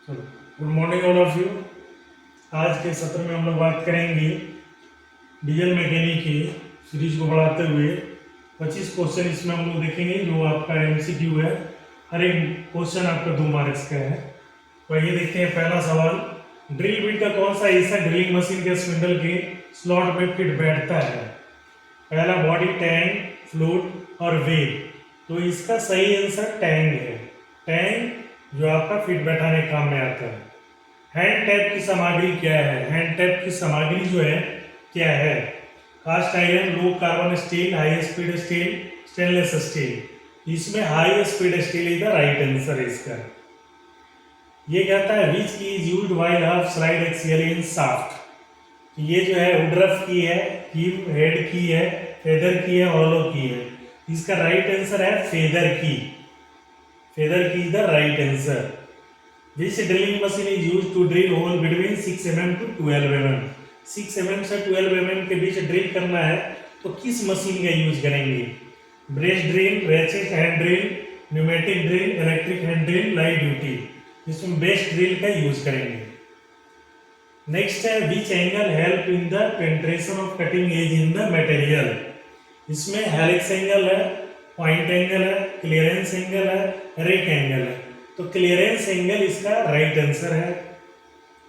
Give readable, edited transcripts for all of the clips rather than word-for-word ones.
चलो, good morning all of you. आज के सत्र में हम लोग बात करेंगे डीजल मैकेनिक की सीरीज को बढ़ाते हुए 25 क्वेश्चन इसमें हम लोग देखेंगे जो आपका एमसीक्यू है। हर एक क्वेश्चन आपका 2 मार्क्स का है। तो ये देखते हैं पहला सवाल, ड्रिल बिट का कौन सा हिस्सा ड्रिलिंग मशीन के स्पिंडल के स्लॉट में फिट बैठता है? पहला बॉडी, टैंक, फ्लूट और वेव। तो इसका सही आंसर टैंक है। टैंक जो आपका फिट बैठाने के काम में आता है। हैंड टैप की सामग्री क्या है? हैंड टैप की सामग्री जो है क्या है? Cast iron, low carbon steel, high speed steel, stainless steel. इसमें high speed steel is the right answer है इसका। ये कहता है which key is used while half slide axial in shaft. ये जो है वुडरफ की है, कीम हेड की है, फेदर की है, हॉलो की है। इसका राइट आंसर है फेदर की। फेदर की is the right answer. Which drilling machine is used to drill hole between 6 mm to 12 mm? 6 mm से 12 mm के बीच ड्रिल करना है तो किस मशीन का यूज करेंगे? Brace drill, ratchet hand drill, pneumatic drill, electric hand drill, light duty. इसमें best drill का यूज करेंगे। नेक्स्ट है which angle help in the penetration of cutting edge in the material? इसमें हेलिक्स एंगल है, point angle है, clearance angle है, rake angle है। तो क्लियरेंस एंगल इसका राइट आंसर है।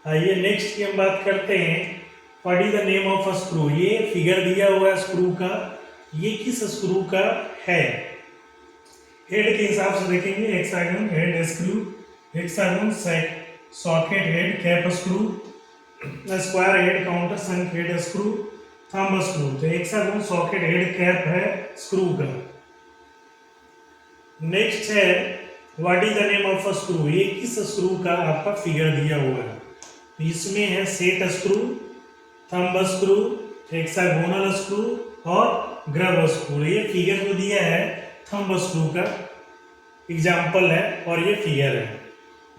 आइए नेक्स्ट की हम बात करते हैं, what is the name of a screw? ये फिगर दिया हुआ है स्क्रू का, ये किस स्क्रू का है? हेड के हिसाब से देखेंगे, hexagon head screw, hexagon socket head cap screw, square head countersunk head screw, thumb screw. तो हेक्सागन सॉकेट हेड कैप है स्क्रू का। नेक्स्ट है what is the name of a screw? ये किस स्क्रू का आपका फिगर दिया हुआ है? तो इसमें है set screw, thumb screw, hexagonal screw और ग्रब स्क्रू। ये फिगर जो दिया है थंब स्क्रू का एग्जाम्पल है और ये फिगर है।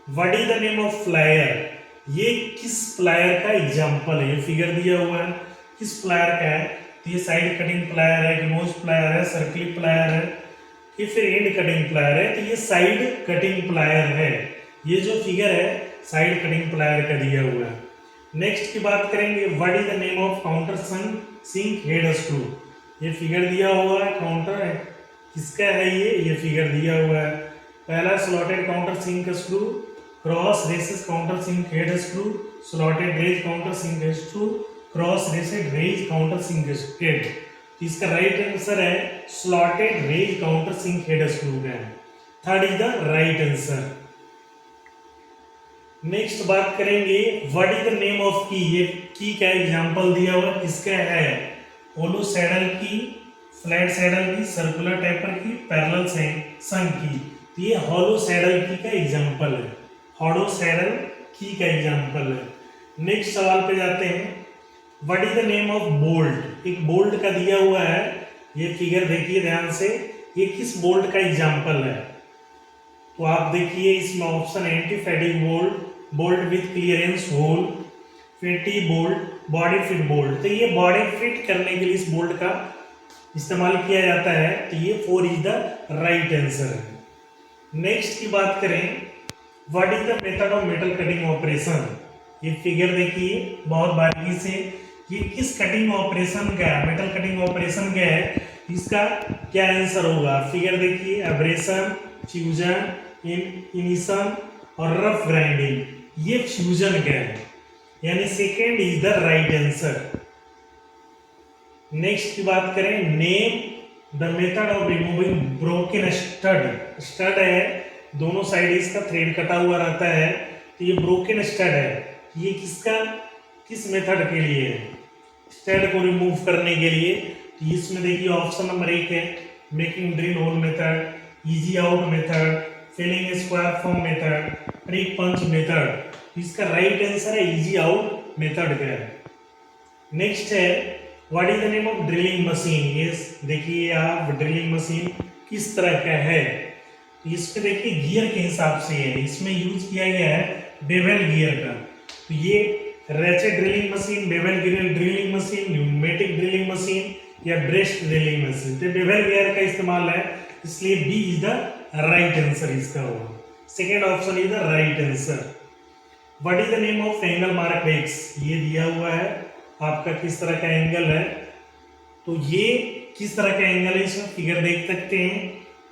What is the name of plier? ये किस प्लायर का एग्जाम्पल है? ये फिगर दिया हुआ है किस प्लायर का है? तो ये साइड कटिंग प्लायर है, नोज प्लायर है, सर्कलिंग प्लायर है, ये फिर एंड कटिंग प्लायर है। तो ये साइड कटिंग प्लायर है। ये जो फिगर है साइड कटिंग प्लायर का दिया हुआ है। नेक्स्ट की बात करेंगे, what is the name of counter sink head screw? ये फिगर दिया हुआ है, काउंटर है किसका है? ये फिगर दिया हुआ है। पहला slotted countersink screw, cross recess counter sink head screw, slotted raised counter sink head screw, cross recessed raised counter sink head. इसका राइट आंसर है slotted raised counter sink head screw का है। Third is the right answer. Next बात करेंगे, what is the name of key? ये key का example दिया हुआ किसका है? Hollow saddle key, flat saddle key, circular taper key, parallel संक की। तो ये होलो सैडल की का एग्जांपल है। होलो सैडल की का एग्जांपल है। नेक्स्ट सवाल पे जाते हैं, what is the name of bolt? एक बोल्ट का दिया हुआ है, ये फिगर देखिए ध्यान से, ये किस बोल्ट का एग्जांपल है? तो आप देखिए इसमें option anti fatigue bolt, bolt with clearance hole, fitted bolt, body fit bolt. तो ये बॉडी फिट करने के लिए इस बोल्ट का इस्तेमाल किया जाता है। तो ये 4 इज द राइट आंसर है। नेक्स्ट की बात करें, what is the method of metal cutting operation? ये फिगर देखिए बहुत बारीकी से, ये किस कटिंग ऑपरेशन का है? मेटल कटिंग ऑपरेशन का है। इसका क्या आंसर होगा? फिगर देखिए, एब्रेशन, फ्यूजन, इनिशन और रफ ग्राइंडिंग। ये फ्यूजन का है, यानी second is the right answer. Next की बात करें, name the method of removing broken stud. Stud है, दोनों साइड इसका थ्रेड कटा हुआ रहता है, तो ये ब्रोकन स्टड है। ये किस मेथड के लिए है? स्टड को रिमूव करने के लिए। तो इसमें देखिए ऑप्शन नंबर 1 है making drill hole method, easy out method, filling square form method, prick punch method. इसका राइट आंसर है इजी आउट मेथड का है। नेक्स्ट है, what is the name of drilling machine? ये देखिए आप, ड्रिलिंग मशीन किस तरह का है? तो इसमें देखिए गियर के हिसाब से है, इसमें यूज किया गया है बेवल गियर का। तो ये ratchet drilling machine, bevel drilling machine, pneumatic drilling machine या ब्रेस्ट ड्रिलिंग मशीन। तो बेवल गियर का इस्तेमाल है, इसलिए B is the right answer इसका होगा। Second option is the right answer. What is the name of angle mark X, ये दिया हुआ है आपका किस तरह का एंगल है, तो ये किस तरह का एंगल है इसमें फिगर देख सकते हैं,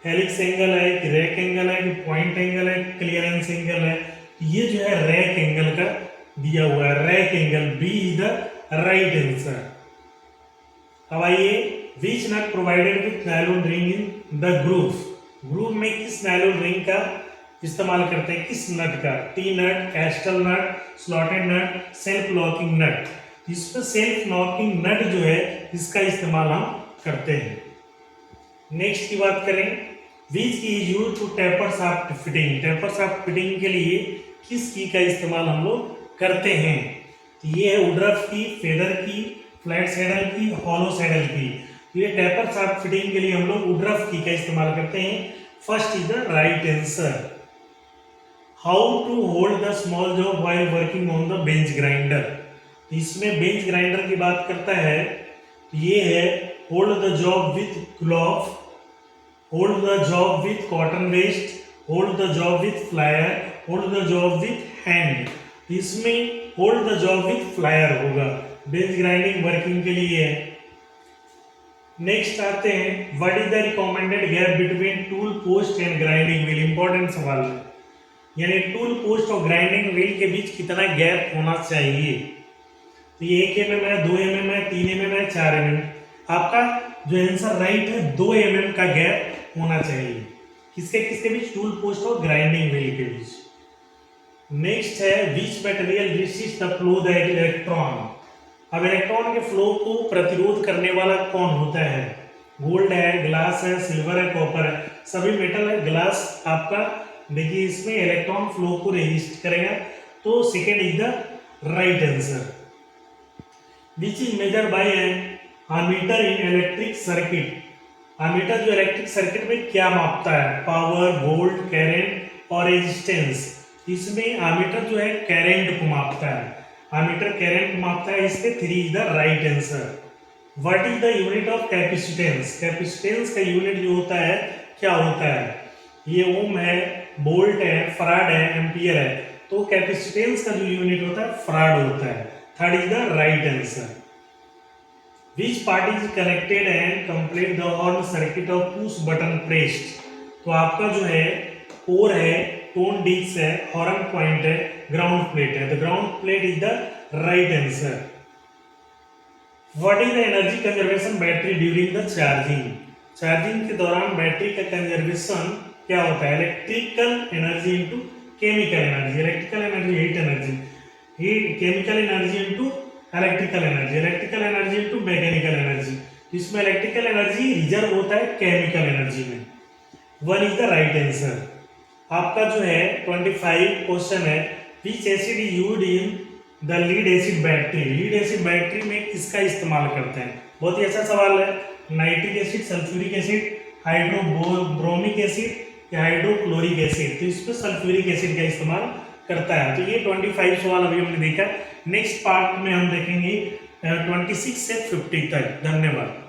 हेलिक्स एंगल है कि रैक एंगल है कि पॉइंट एंगल है कि क्लियरेंस एंगल है, ये जो है रैक एंगल का दिया हुआ है, rake angle, B is the right answer. अब आइए, which nut provided with nylon ring in the groove, groove में किस नायलॉन रिंग का इस्तेमाल करते हैं, किस नट का, टी नट, कैस्टल नट, स्लॉटेड नट, सेल्फ लॉकिंग नट, इसमें सेल्फ लॉकिंग नट जो है इसका इस्तेमाल हम करते हैं। नेक्स्ट की बात करें, which key is used to taper shaft fitting, taper shaft fitting के लिए किस की का इस्तेमाल हम लोग करते हैं, तो ये है वुडरफ की, फेदर की, फ्लैट सैडल की, हॉलो सैडल की, तो ये टेपर शाफ्ट फिटिंग के लिए हम लोग वुडरफ की का इस्तेमाल करते हैं। First is the right answer. How to hold the small job while working on the bench grinder, इसमें बेंच ग्राइंडर की बात करता है, तो ये है hold the job with glove, hold the job with cotton waste, hold the job with plier, hold the job with hand, इसमें hold the job with plier होगा, बेंच ग्राइंडिंग वर्किंग के लिए है। नेक्स्ट आते हैं, what is the recommended gap between tool post and grinding wheel, important सवाल है, यानी टूल पोस्ट और ग्राइंडिंग व्हील के बीच कितना गैप होना चाहिए, तो ये 1 mm है, 2 mm है, 3 mm है, 4 mm, आपका जो आंसर राइट है 2 mm का गैप होना चाहिए, किसके किसके बीच, टूल पोस्ट और ग्राइंडिंग व्हील के बीच। नेक्स्ट है, which material resist the flow the electron, अब इलेक्ट्रॉन के फ्लो को प्रतिरोध करने वाला कौन होता है, गोल्ड है, ग्लास है, सिल्वर है, कॉपर है, सभी मेटल है, ग्लास आपका देखिए इसमें इलेक्ट्रॉन फ्लो को रेजिस्ट करेगा, तो second is the right answer. Which is measure by an ammeter in electric circuit, ammeter जो इलेक्ट्रिक सर्किट में क्या मापता है, पावर, वोल्ट, करंट और रेजिस्टेंस, इसमें एमीटर जो है करंट को मापता है, एमीटर करंट को मापता है, इसके 3 is the right answer. What is the unit of capacitance, capacitance का यूनिट जो होता है क्या होता है, ये ओम है, वोल्ट है, फराड है, एम्पियर है, तो कैपेसिटेंस का जो यूनिट होता है फराड होता है, third is the right answer. Which part is connected and complete the horn circuit of push button pressed, तो आपका जो है कोर है, टोन डिस्क है, हॉर्न पॉइंट है, ग्राउंड प्लेट है, the ground plate is the right answer. What is the energy conservation battery during the charging, charging के दौरान बैटरी का कंजर्वेशन क्या होता है, electrical energy into chemical energy, electrical energy heat energy, heat chemical energy into electrical energy, electrical energy into mechanical energy, इसमें electrical energy reserve होता है chemical energy में, 1 इज द राइट आंसर। आपका जो है 25 क्वेश्चन है, विच acid is used in the lead acid battery, lead acid battery में किसका इस्तेमाल करते हैं, बहुत ही अच्छा सवाल है, nitric acid, sulphuric acid, hydrobromic acid या हाइड्रोक्लोरिक एसिड, तो इसमें सल्फ्यूरिक एसिड का इस्तेमाल करता है। तो ये 25 सवाल अभी हमने देखा, नेक्स्ट पार्ट में हम देखेंगे 26 से 50 तक। धन्यवाद।